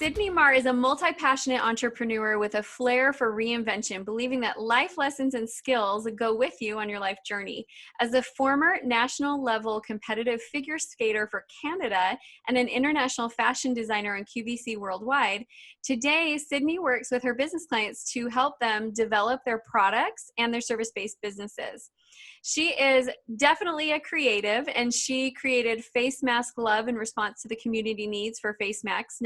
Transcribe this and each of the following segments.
Cydney Mar is a multi-passionate entrepreneur with a flair for reinvention, believing that life lessons and skills go with you on your life journey. As a former national level competitive figure skater for Canada and an international fashion designer on QVC worldwide, today Cydney works with her business clients to help them develop their products and their service-based businesses. She is definitely a creative, and she created Face Mask Love in response to the community needs for face masks,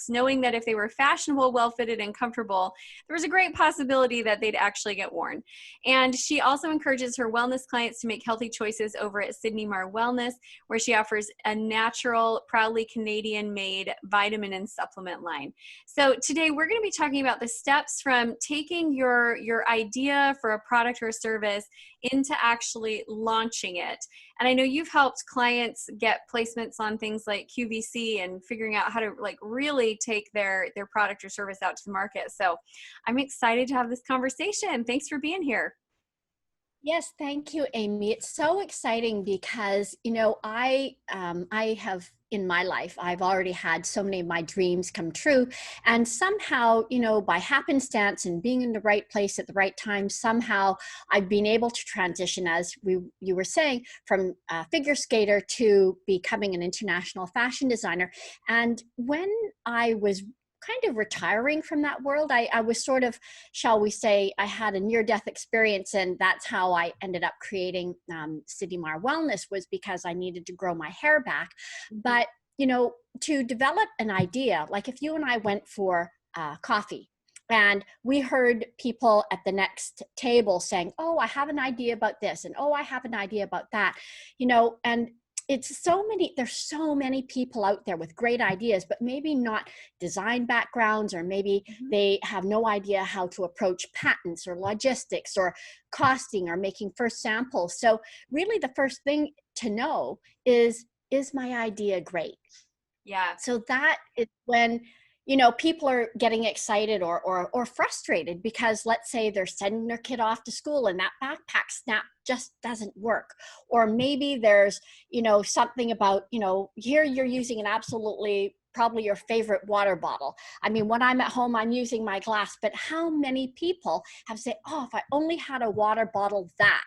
knowing that if they were fashionable, well-fitted, and comfortable, there was a great possibility that they'd actually get worn. And she also encourages her wellness clients to make healthy choices over at Cydney Mar Wellness, where she offers a natural, proudly Canadian-made vitamin and supplement line. So today we're going to be talking about the steps from taking your idea for a product or a service into actually launching it. And I know you've helped clients get placements on things like QVC and figuring out how to really take their product or service out to the market. So I'm excited to have this conversation. Thanks for being here. Yes, thank you, Amy. It's so exciting because, I have in my life, I've already had so many of my dreams come true. And somehow, by happenstance and being in the right place at the right time, somehow I've been able to transition, as you were saying, from a figure skater to becoming an international fashion designer. And when I was kind of retiring from that world, I was sort of, shall we say, I had a near-death experience, and that's how I ended up creating Cydney Mar Wellness, was because I needed to grow my hair back. But, to develop an idea, like if you and I went for coffee, and we heard people at the next table saying, oh, I have an idea about this, and oh, I have an idea about that, and there's so many people out there with great ideas, but maybe not design backgrounds, or maybe they have no idea how to approach patents or logistics or costing or making first samples. So really the first thing to know is my idea great? Yeah. So that is when people are getting excited or frustrated because, let's say, they're sending their kid off to school and that backpack snap just doesn't work. Or maybe there's, something about, here you're using an absolutely probably your favorite water bottle. I mean, when I'm at home, I'm using my glass, but how many people have said, oh, if I only had a water bottle that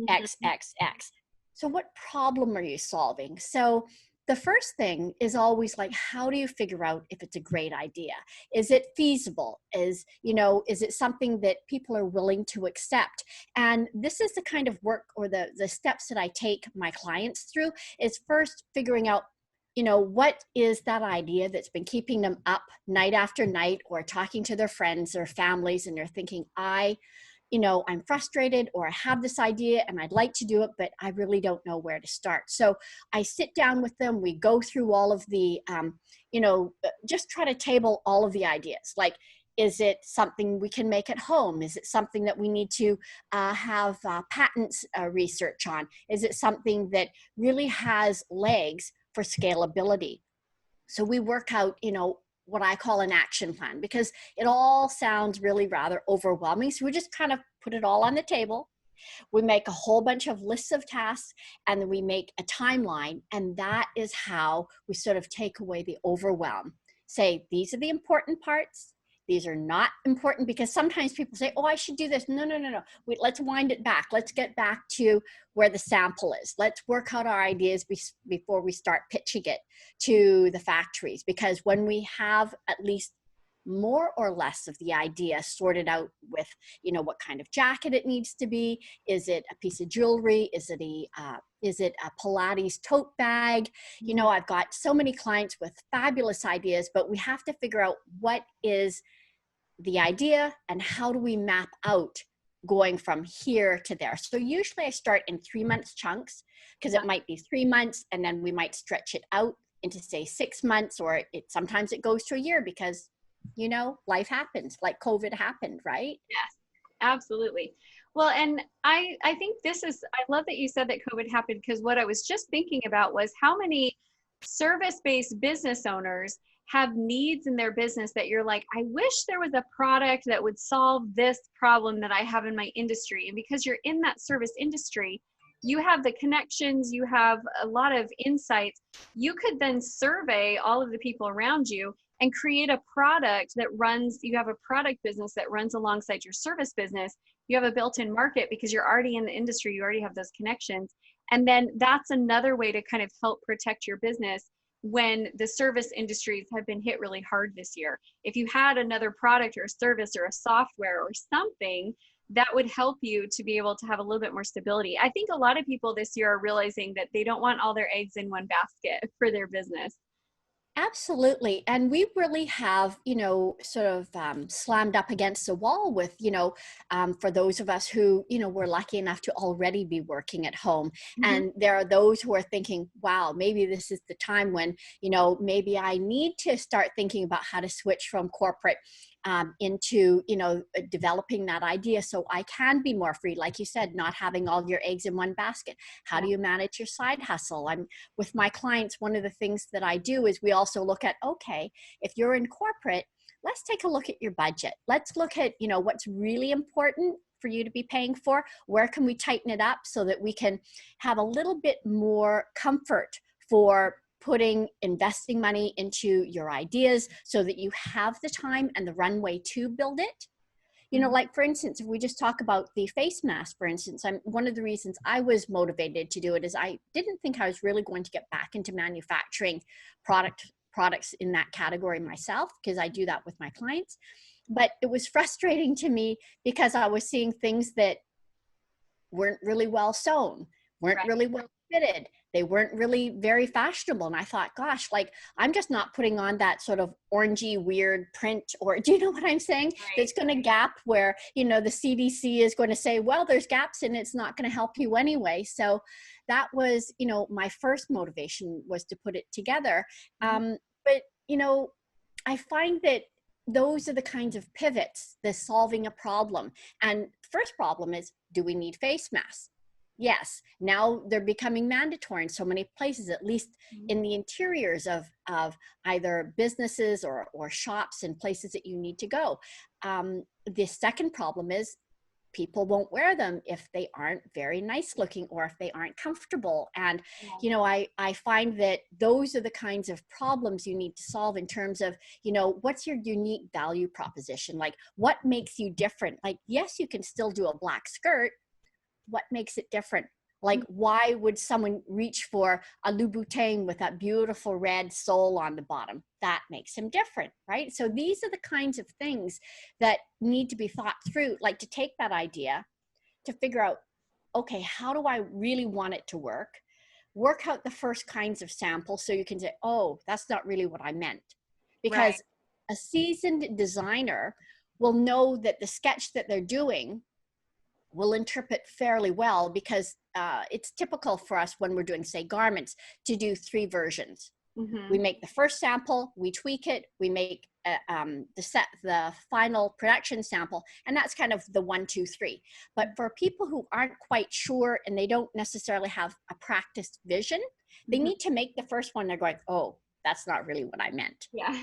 XXX. So what problem are you solving? So the first thing is always like, how do you figure out if it's a great idea? Is it feasible? Is it something that people are willing to accept? And this is the kind of work, or the steps that I take my clients through, is first figuring out, what is that idea that's been keeping them up night after night, or talking to their friends or families, and they're thinking, I'm frustrated, or I have this idea and I'd like to do it, but I really don't know where to start. So I sit down with them. We go through all of the, just try to table all of the ideas. Like, is it something we can make at home? Is it something that we need to have patents research on? Is it something that really has legs for scalability? So we work out, what I call an action plan, because it all sounds really rather overwhelming. So we just kind of put it all on the table. We make a whole bunch of lists of tasks, and then we make a timeline. And that is how we sort of take away the overwhelm. Say, these are the important parts. These are not important, because sometimes people say, oh, I should do this. No. Wait, let's wind it back. Let's get back to where the sample is. Let's work out our ideas before we start pitching it to the factories. Because when we have at least more or less of the idea sorted out with, what kind of jacket it needs to be. Is it a piece of jewelry? Is it a Pilates tote bag? I've got so many clients with fabulous ideas, but we have to figure out what is the idea and how do we map out going from here to there. So usually I start in 3 months chunks, because it might be 3 months and then we might stretch it out into, say, 6 months, or sometimes it goes to a year, because life happens, like COVID happened, right? Yes, absolutely. Well, and I think I love that you said that COVID happened, because what I was just thinking about was how many service-based business owners have needs in their business that you're like, I wish there was a product that would solve this problem that I have in my industry. And because you're in that service industry, you have the connections, you have a lot of insights. You could then survey all of the people around you and create a product that runs, you have a product business that runs alongside your service business. You have a built-in market because you're already in the industry, you already have those connections. And then that's another way to kind of help protect your business when the service industries have been hit really hard this year. If you had another product or a service or a software or something that would help you to be able to have a little bit more stability. I think a lot of people this year are realizing that they don't want all their eggs in one basket for their business. Absolutely. And we really have, sort of slammed up against the wall with, for those of us who, were lucky enough to already be working at home. Mm-hmm. And there are those who are thinking, wow, maybe this is the time when, maybe I need to start thinking about how to switch from corporate into, developing that idea so I can be more free. Like you said, not having all your eggs in one basket. How do you manage your side hustle? I'm with my clients. One of the things that I do is we also look at, okay, if you're in corporate, let's take a look at your budget. Let's look at, what's really important for you to be paying for. Where can we tighten it up so that we can have a little bit more comfort for investing money into your ideas so that you have the time and the runway to build it. Like for instance, if we just talk about the face mask, for instance, one of the reasons I was motivated to do it is I didn't think I was really going to get back into manufacturing products in that category myself, because I do that with my clients. But it was frustrating to me because I was seeing things that weren't really well sewn, weren't really well fitted. They weren't really very fashionable. And I thought, gosh, like I'm just not putting on that sort of orangey weird print, or do you know what I'm saying? That's going to gap where, the CDC is going to say, well, there's gaps and it's not going to help you anyway. So that was, my first motivation was to put it together. But, I find that those are the kinds of pivots, the solving a problem. And first problem is, do we need face masks? Yes, now they're becoming mandatory in so many places, at least in the interiors of either businesses or shops and places that you need to go. The second problem is people won't wear them if they aren't very nice looking or if they aren't comfortable. And, I find that those are the kinds of problems you need to solve in terms of, what's your unique value proposition? Like what makes you different? Like, yes, you can still do a black skirt. What makes it different? Like, why would someone reach for a Louboutin with that beautiful red sole on the bottom? That makes him different, right? So these are the kinds of things that need to be thought through, like to take that idea, to figure out, okay, how do I really want it to work out the first kinds of samples so you can say, oh, that's not really what I meant. Because a seasoned designer will know that the sketch that they're doing will interpret fairly well, because it's typical for us when we're doing, say, garments, to do 3 versions. We make the first sample, we tweak it, we make the final production sample, and that's kind of the 1, 2, 3. But for people who aren't quite sure and they don't necessarily have a practiced vision, they need to make the first one. They're going, oh, that's not really what I meant. Yeah.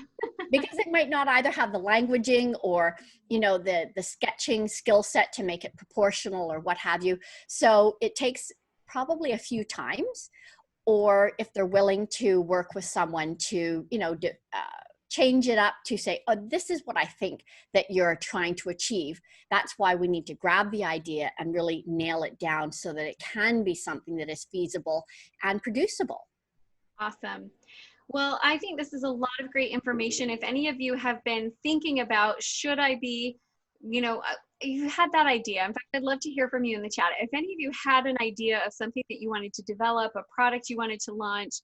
Because they might not either have the languaging or, the sketching skill set to make it proportional or what have you. So it takes probably a few times, or if they're willing to work with someone to, change it up to say, oh, this is what I think that you're trying to achieve. That's why we need to grab the idea and really nail it down so that it can be something that is feasible and producible. Awesome. Well, I think this is a lot of great information. If any of you have been thinking about, should I be, you had that idea. In fact, I'd love to hear from you in the chat. If any of you had an idea of something that you wanted to develop, a product you wanted to launch,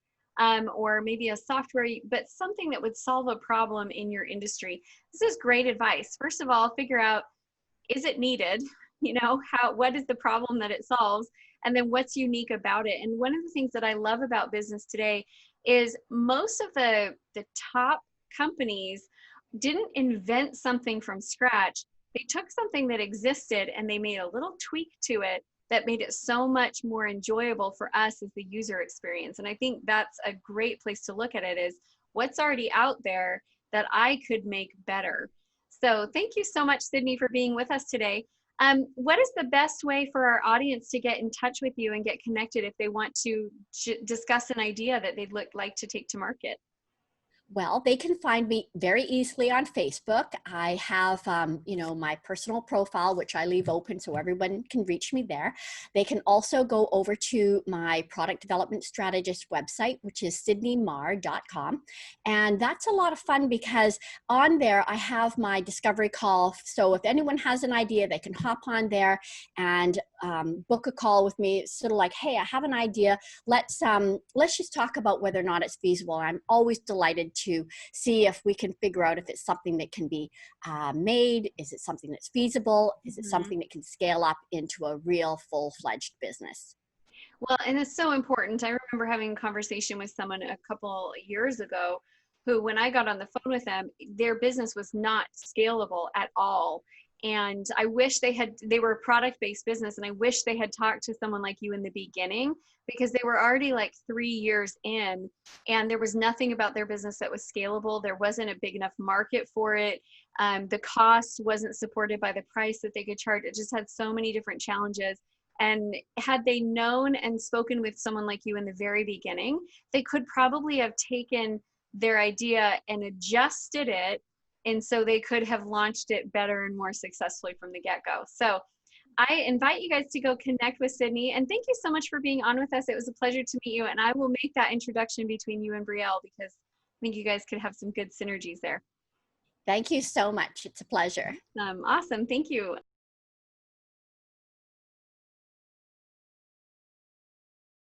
or maybe a software, but something that would solve a problem in your industry, this is great advice. First of all, figure out, is it needed? What is the problem that it solves? And then what's unique about it? And one of the things that I love about business today is most of the top companies didn't invent something from scratch. They took something that existed and they made a little tweak to it that made it so much more enjoyable for us as the user experience. And I think that's a great place to look at it, is what's already out there that I could make better. So thank you so much, Cydney, for being with us today. What is the best way for our audience to get in touch with you and get connected if they want to discuss an idea that they'd like to take to market? Well, they can find me very easily on Facebook. I have, my personal profile, which I leave open so everyone can reach me there. They can also go over to my product development strategist website, which is cydneymar.com. And that's a lot of fun because on there, I have my discovery call. So if anyone has an idea, they can hop on there and book a call with me. It's sort of like, hey, I have an idea. Let's just talk about whether or not it's feasible. I'm always delighted to see if we can figure out if it's something that can be made. Is it something that's feasible? Is it Mhm. something that can scale up into a real full-fledged business? Well, and it's so important. I remember having a conversation with someone a couple years ago who, when I got on the phone with them, their business was not scalable at all. And I wish they were a product based business. And I wish they had talked to someone like you in the beginning because they were already like 3 years in and there was nothing about their business that was scalable. There wasn't a big enough market for it. The cost wasn't supported by the price that they could charge. It just had so many different challenges. And had they known and spoken with someone like you in the very beginning, they could probably have taken their idea and adjusted it. And so they could have launched it better and more successfully from the get go. So I invite you guys to go connect with Cydney. And thank you so much for being on with us. It was a pleasure to meet you. And I will make that introduction between you and Brielle because I think you guys could have some good synergies there. Thank you so much. It's a pleasure. Awesome. Thank you.